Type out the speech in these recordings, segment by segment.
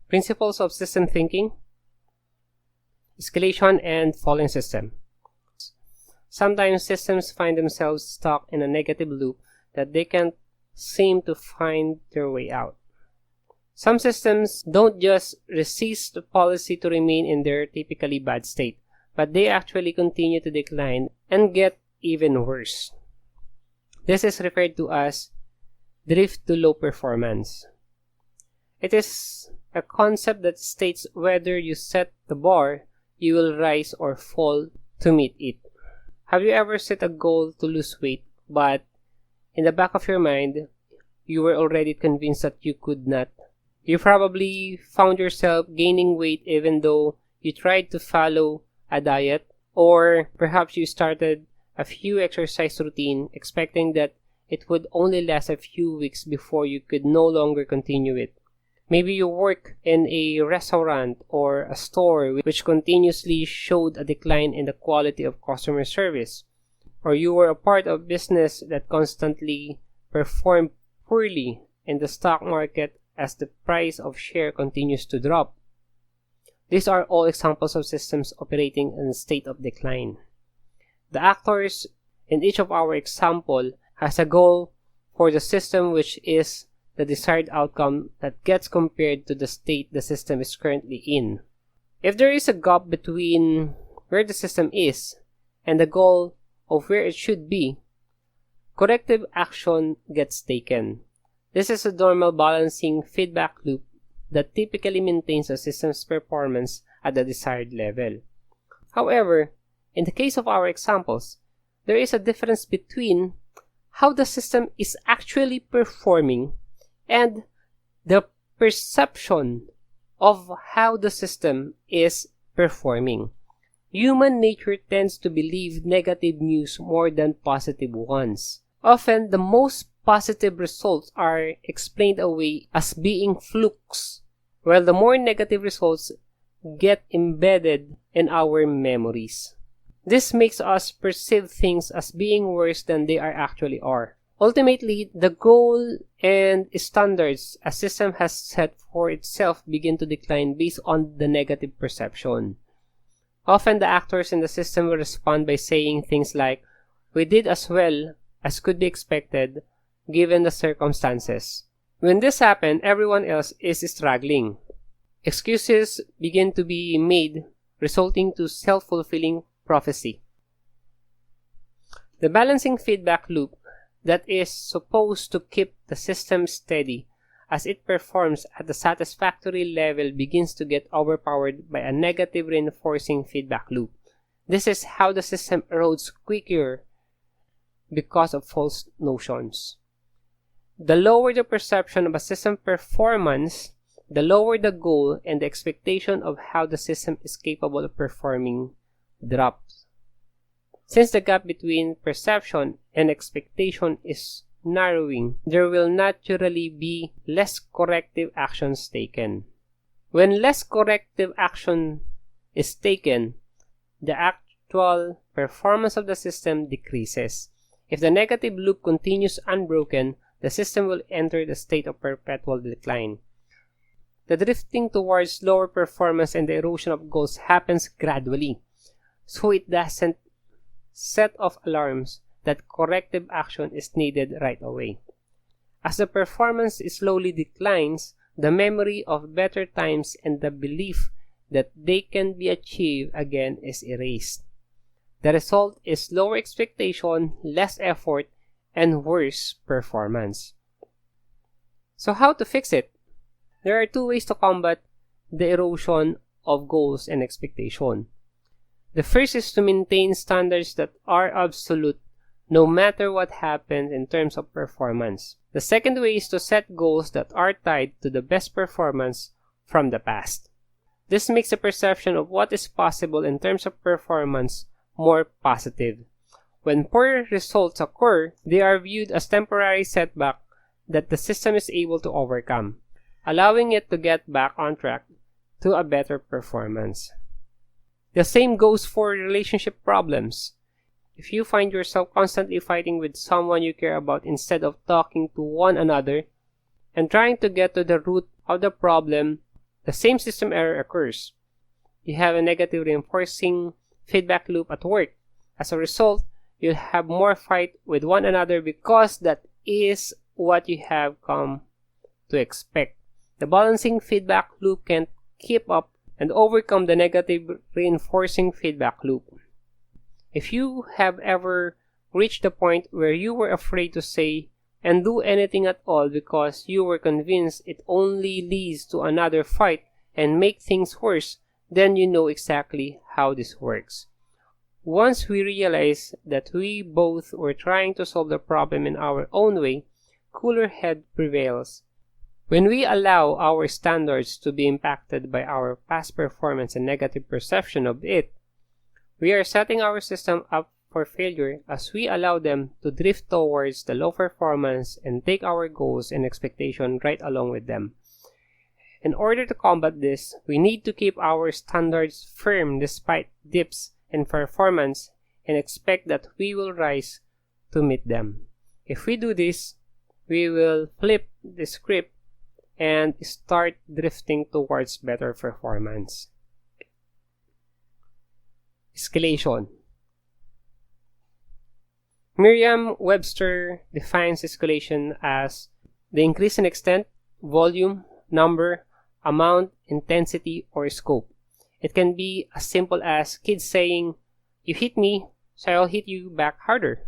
Principles of system thinking, escalation, and falling system. Sometimes systems find themselves stuck in a negative loop that they can't seem to find their way out. Some systems don't just resist the policy to remain in their typically bad state, but they actually continue to decline and get even worse. This is referred to as drift to low performance. It is a concept that states whether you set the bar, you will rise or fall to meet it. Have you ever set a goal to lose weight, but in the back of your mind, you were already convinced that you could not? You probably found yourself gaining weight even though you tried to follow a diet, or perhaps you started a few exercise routine expecting that it would only last a few weeks before you could no longer continue it. Maybe you work in a restaurant or a store which continuously showed a decline in the quality of customer service, or you were a part of business that constantly performed poorly in the stock market as the price of share continues to drop. These are all examples of systems operating in a state of decline. The actors in each of our example has a goal for the system, which is the desired outcome that gets compared to the state the system is currently in. If there is a gap between where the system is and the goal of where it should be, corrective action gets taken. This is a normal balancing feedback loop that typically maintains a system's performance at the desired level. However, in the case of our examples, there is a difference between how the system is actually performing and the perception of how the system is performing. Human nature tends to believe negative news more than positive ones. Often, the most positive results are explained away as being flukes, while the more negative results get embedded in our memories. This makes us perceive things as being worse than they actually are. Ultimately, the goal and standards a system has set for itself begin to decline based on the negative perception. Often, the actors in the system will respond by saying things like, "We did as well as could be expected given the circumstances." When this happens, everyone else is struggling. Excuses begin to be made, resulting to self-fulfilling prophecy. The balancing feedback loop that is supposed to keep the system steady as it performs at a satisfactory level begins to get overpowered by a negative reinforcing feedback loop. This is how the system erodes quicker because of false notions. The lower the perception of a system performance, the lower the goal and the expectation of how the system is capable of performing drops. Since the gap between perception and expectation is narrowing, there will naturally be less corrective actions taken. When less corrective action is taken, the actual performance of the system decreases. If the negative loop continues unbroken, the system will enter the state of perpetual decline. The drifting towards lower performance and the erosion of goals happens gradually, so it doesn't set off alarms that corrective action is needed right away. As the performance slowly declines, the memory of better times and the belief that they can be achieved again is erased. The result is lower expectation, less effort, and worse performance. So how to fix it? There are two ways to combat the erosion of goals and expectation. The first is to maintain standards that are absolute no matter what happens in terms of performance. The second way is to set goals that are tied to the best performance from the past. This makes the perception of what is possible in terms of performance more positive. When poor results occur, they are viewed as temporary setback that the system is able to overcome, allowing it to get back on track to a better performance. The same goes for relationship problems. If you find yourself constantly fighting with someone you care about instead of talking to one another and trying to get to the root of the problem, the same system error occurs. You have a negative reinforcing feedback loop at work. As a result, you'll have more fight with one another because that is what you have come to expect. The balancing feedback loop can't keep up and overcome the negative reinforcing feedback loop. If you have ever reached the point where you were afraid to say and do anything at all because you were convinced it only leads to another fight and make things worse, then you know exactly how this works. Once we realize that we both were trying to solve the problem in our own way, cooler head prevails. When we allow our standards to be impacted by our past performance and negative perception of it, we are setting our system up for failure as we allow them to drift towards the low performance and take our goals and expectations right along with them. In order to combat this, we need to keep our standards firm despite dips in performance and expect that we will rise to meet them. If we do this, we will flip the script and start drifting towards better performance. Escalation. Merriam-Webster defines escalation as the increase in extent, volume, number, amount, intensity, or scope. It can be as simple as kids saying, "You hit me, so I'll hit you back harder."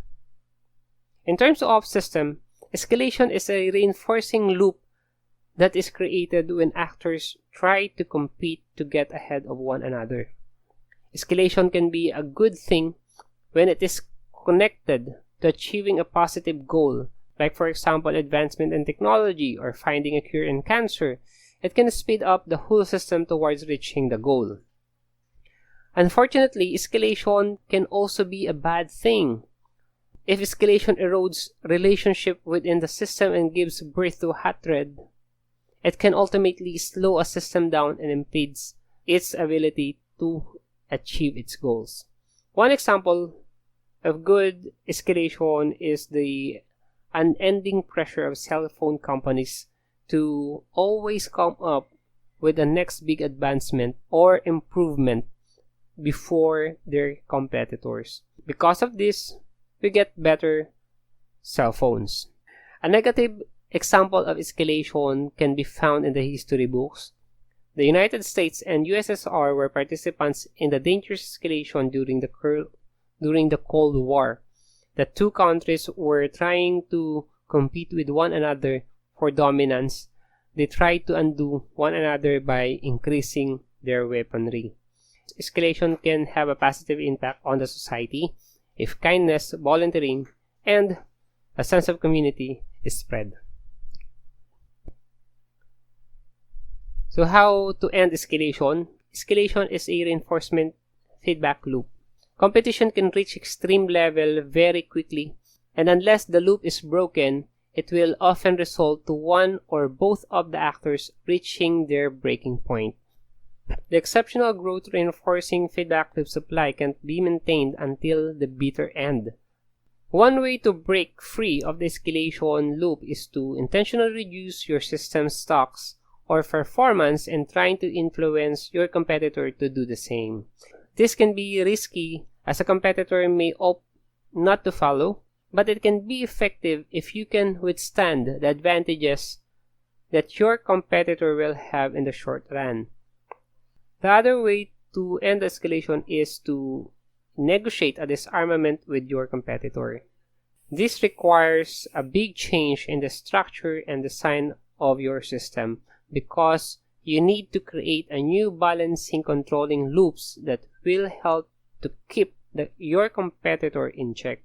In terms of system, escalation is a reinforcing loop that is created when actors try to compete to get ahead of one another. Escalation can be a good thing when it is connected to achieving a positive goal, like for example advancement in technology or finding a cure in cancer. It can speed up the whole system towards reaching the goal. Unfortunately, escalation can also be a bad thing. If escalation erodes relationship within the system and gives birth to hatred, it can ultimately slow a system down and impedes its ability to achieve its goals. One example of good escalation is the unending pressure of cell phone companies to always come up with the next big advancement or improvement before their competitors. Because of this, we get better cell phones. A negative example of escalation can be found in the history books. The United States and USSR were participants in the dangerous escalation during the Cold War. The two countries were trying to compete with one another for dominance. They tried to undo one another by increasing their weaponry. Escalation can have a positive impact on the society if kindness, volunteering, and a sense of community is spread. So how to end escalation? Escalation is a reinforcement feedback loop. Competition can reach extreme level very quickly, and unless the loop is broken, it will often result to one or both of the actors reaching their breaking point. The exceptional growth reinforcing feedback loop supply can't be maintained until the bitter end. One way to break free of the escalation loop is to intentionally reduce your system's stocks or performance and trying to influence your competitor to do the same. This can be risky as a competitor may opt not to follow, but it can be effective if you can withstand the advantages that your competitor will have in the short run. The other way to end escalation is to negotiate a disarmament with your competitor. This requires a big change in the structure and design of your system because you need to create a new balancing controlling loops that will help to keep your competitor in check.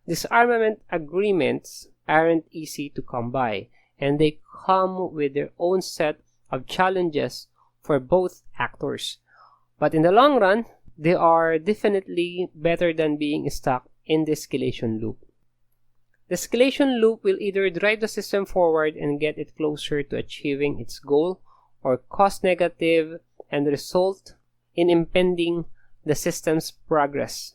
Disarmament agreements aren't easy to come by, and they come with their own set of challenges for both actors. But in the long run, they are definitely better than being stuck in the escalation loop. The escalation loop will either drive the system forward and get it closer to achieving its goal, or cause negative and result in impeding the system's progress.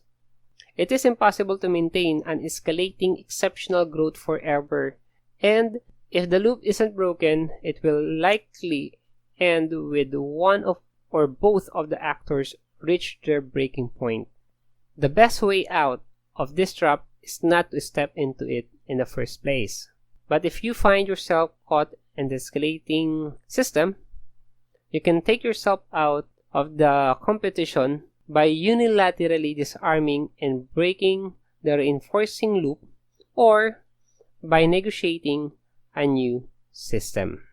It is impossible to maintain an escalating exceptional growth forever, and if the loop isn't broken, it will likely end with one of or both of the actors reach their breaking point. The best way out of this trap is not to step into it in the first place. But if you find yourself caught in the escalating system, you can take yourself out of the competition by unilaterally disarming and breaking the reinforcing loop, or by negotiating a new system.